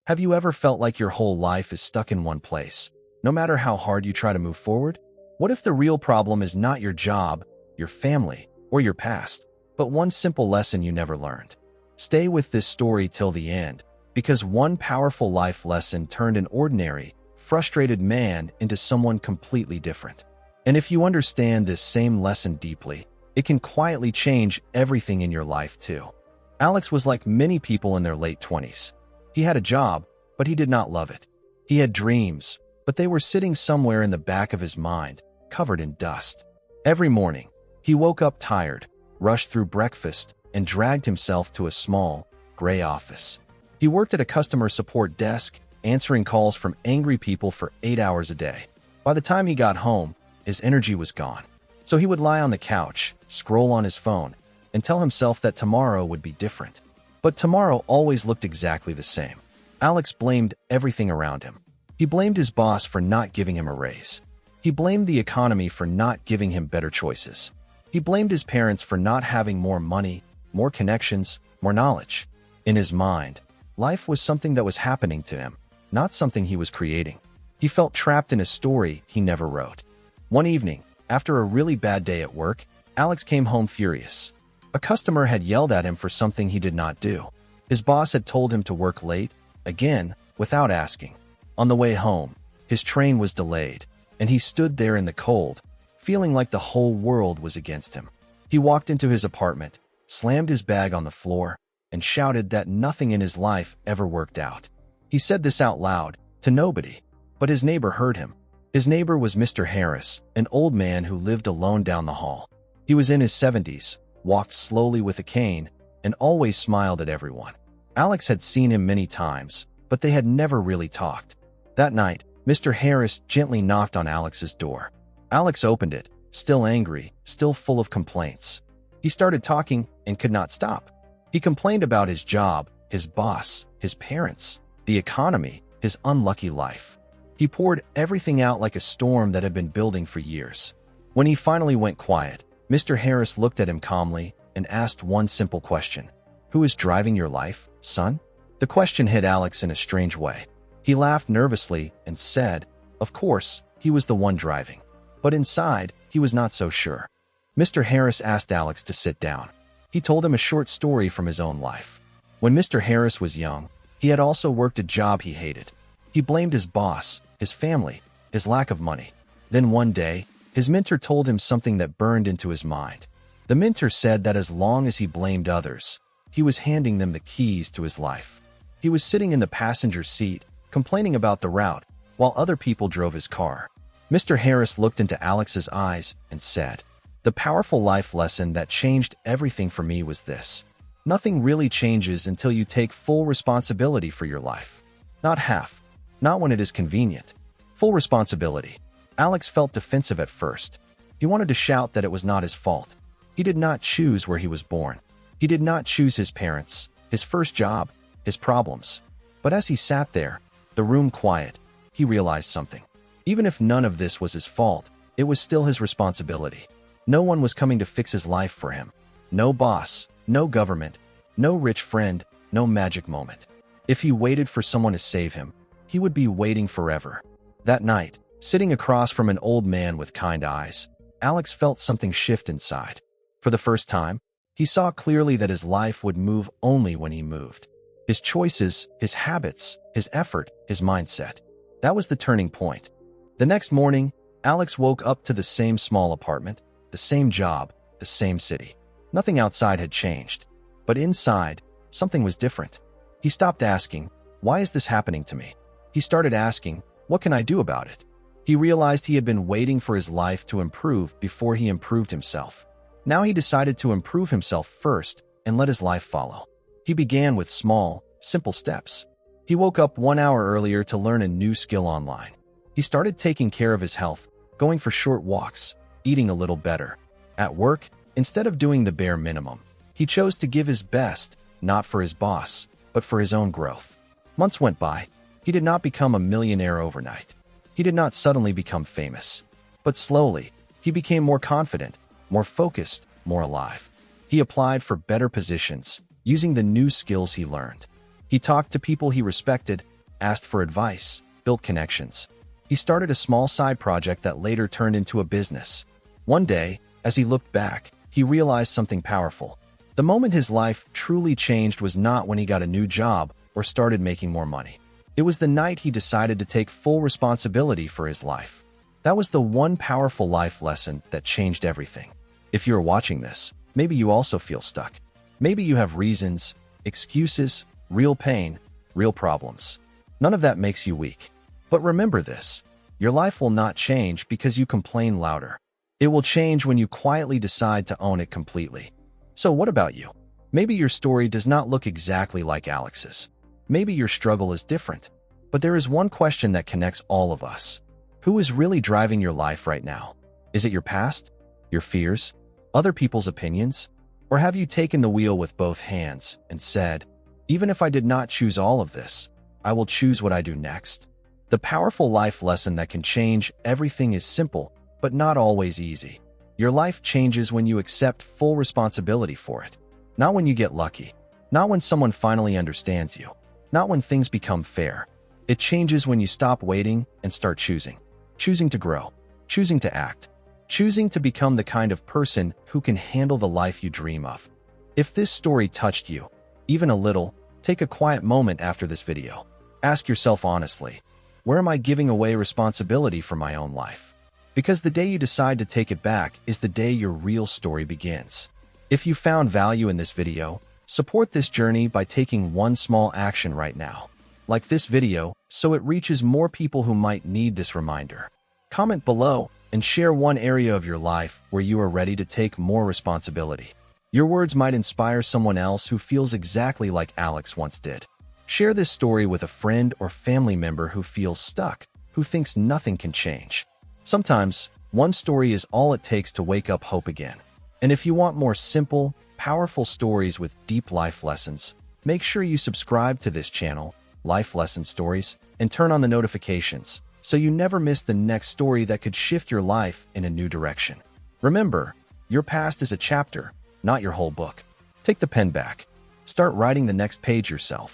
Have you ever felt like your whole life is stuck in one place, no matter how hard you try to move forward? What if the real problem is not your job, your family, or your past, but one simple lesson you never learned? Stay with this story till the end, because one powerful life lesson turned an ordinary, frustrated man into someone completely different. And if you understand this same lesson deeply, it can quietly change everything in your life too. Alex was like many people in their late 20s. He had a job, but he did not love it. He had dreams, but they were sitting somewhere in the back of his mind, covered in dust. Every morning, he woke up tired, rushed through breakfast, and dragged himself to a small, gray office. He worked at a customer support desk, answering calls from angry people for 8 hours a day. By the time he got home, his energy was gone. So he would lie on the couch, scroll on his phone, and tell himself that tomorrow would be different. But tomorrow always looked exactly the same. Alex blamed everything around him. He blamed his boss for not giving him a raise. He blamed the economy for not giving him better choices. He blamed his parents for not having more money, more connections, more knowledge. In his mind, life was something that was happening to him, not something he was creating. He felt trapped in a story he never wrote. One evening, after a really bad day at work, Alex came home furious. A customer had yelled at him for something he did not do. His boss had told him to work late, again, without asking. On the way home, his train was delayed, and he stood there in the cold, feeling like the whole world was against him. He walked into his apartment, slammed his bag on the floor, and shouted that nothing in his life ever worked out. He said this out loud, to nobody, but his neighbor heard him. His neighbor was Mr. Harris, an old man who lived alone down the hall. He was in his 70s, walked slowly with a cane, and always smiled at everyone. Alex had seen him many times, but they had never really talked. That night, Mr. Harris gently knocked on Alex's door. Alex opened it, still angry, still full of complaints. He started talking and could not stop. He complained about his job, his boss, his parents, the economy, his unlucky life. He poured everything out like a storm that had been building for years. When he finally went quiet, Mr. Harris looked at him calmly and asked one simple question. "Who is driving your life, son?" The question hit Alex in a strange way. He laughed nervously and said, of course, he was the one driving. But inside, he was not so sure. Mr. Harris asked Alex to sit down. He told him a short story from his own life. When Mr. Harris was young, he had also worked a job he hated. He blamed his boss, his family, his lack of money. Then one day, his mentor told him something that burned into his mind. The mentor said that as long as he blamed others, he was handing them the keys to his life. He was sitting in the passenger seat, complaining about the route, while other people drove his car. Mr. Harris looked into Alex's eyes and said, "The powerful life lesson that changed everything for me was this. Nothing really changes until you take full responsibility for your life. Not half, not when it is convenient. Full responsibility." Alex felt defensive at first. He wanted to shout that it was not his fault. He did not choose where he was born. He did not choose his parents, his first job, his problems. But as he sat there, the room quiet, he realized something. Even if none of this was his fault, it was still his responsibility. No one was coming to fix his life for him. No boss, no government, no rich friend, no magic moment. If he waited for someone to save him, he would be waiting forever. That night, sitting across from an old man with kind eyes, Alex felt something shift inside. For the first time, he saw clearly that his life would move only when he moved. His choices, his habits, his effort, his mindset. That was the turning point. The next morning, Alex woke up to the same small apartment, the same job, the same city. Nothing outside had changed. But inside, something was different. He stopped asking, "Why is this happening to me?" He started asking, "What can I do about it?" He realized he had been waiting for his life to improve before he improved himself. Now he decided to improve himself first and let his life follow. He began with small, simple steps. He woke up 1 hour earlier to learn a new skill online. He started taking care of his health, going for short walks, eating a little better. At work, instead of doing the bare minimum, he chose to give his best, not for his boss, but for his own growth. Months went by. He did not become a millionaire overnight. He did not suddenly become famous. But slowly, he became more confident, more focused, more alive. He applied for better positions, using the new skills he learned. He talked to people he respected, asked for advice, built connections. He started a small side project that later turned into a business. One day, as he looked back, he realized something powerful. The moment his life truly changed was not when he got a new job or started making more money. It was the night he decided to take full responsibility for his life. That was the one powerful life lesson that changed everything. If you are watching this, maybe you also feel stuck. Maybe you have reasons, excuses, real pain, real problems. None of that makes you weak. But remember this, your life will not change because you complain louder. It will change when you quietly decide to own it completely. So what about you? Maybe your story does not look exactly like Alex's. Maybe your struggle is different. But there is one question that connects all of us. Who is really driving your life right now? Is it your past? Your fears? Other people's opinions? Or have you taken the wheel with both hands and said, even if I did not choose all of this, I will choose what I do next? The powerful life lesson that can change everything is simple, but not always easy. Your life changes when you accept full responsibility for it. Not when you get lucky. Not when someone finally understands you. Not when things become fair. It changes when you stop waiting and start choosing. Choosing to grow. Choosing to act. Choosing to become the kind of person who can handle the life you dream of. If this story touched you, even a little, take a quiet moment after this video. Ask yourself honestly, where am I giving away responsibility for my own life? Because the day you decide to take it back is the day your real story begins. If you found value in this video, support this journey by taking one small action right now. Like this video so it reaches more people who might need this reminder. Comment below and share one area of your life where you are ready to take more responsibility. Your words might inspire someone else who feels exactly like Alex once did. Share this story with a friend or family member who feels stuck, who thinks nothing can change. Sometimes, one story is all it takes to wake up hope again. And if you want more simple, powerful stories with deep life lessons, make sure you subscribe to this channel, Life Lesson Stories, and turn on the notifications so you never miss the next story that could shift your life in a new direction. Remember, your past is a chapter, not your whole book. Take the pen back. Start writing the next page yourself.